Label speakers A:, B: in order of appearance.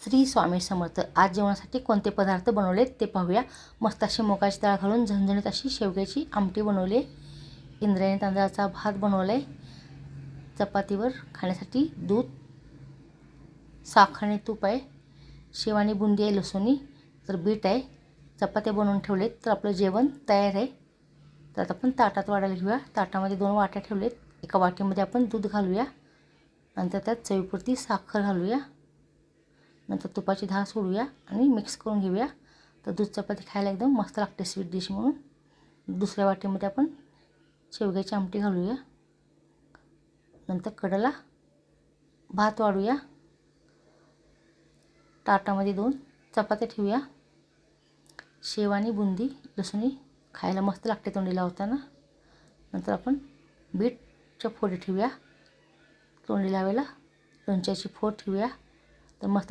A: श्री स्वामी समर्थ. आज जेवणासाठी कोणते पदार्थ बनवलेत ते पाहूया. मस्त अशी मुगाची डाळ घालून झणझणीत अशी शेवग्याची आमटी बनवली. इंद्रायणी तांदळाचा भात बनवला आहे. चपातीवर खाण्यासाठी दूध, साखर आणि तूप आहे. शेव आणि बुंदी आहे, लसूणी, तर बीट आहे. चपात्या बनवून ठेवलेत. तर आपलं जेवण तयार आहे. तर आता आपण ताटात वाढायला घेऊया. ताटामध्ये 2 वाट्या ठेवलेत. एका वाटीमध्ये आपण दूध घालूया. नंतर त्यात चवीपुरती साखर घालूया. नंतर तुपाची धार सोडूया आणि मिक्स करून घेऊया. तर दूध चपाती खायला एकदम मस्त लागते, स्वीट डिश म्हणून. दुसऱ्या वाटीमध्ये आपण शेवग्याची आमटी घालूया. नंतर कडेला भात वाढूया. ताटामध्ये 2 चपात्या ठेवूया. शेव आणि बुंदी, लसुणी खायला मस्त लागते तोंडी लावताना. नंतर आपण बीटच्या फोडी ठेवूया. तोंडी लावायला लोणच्याची फोड ठेवूया. तर मस्त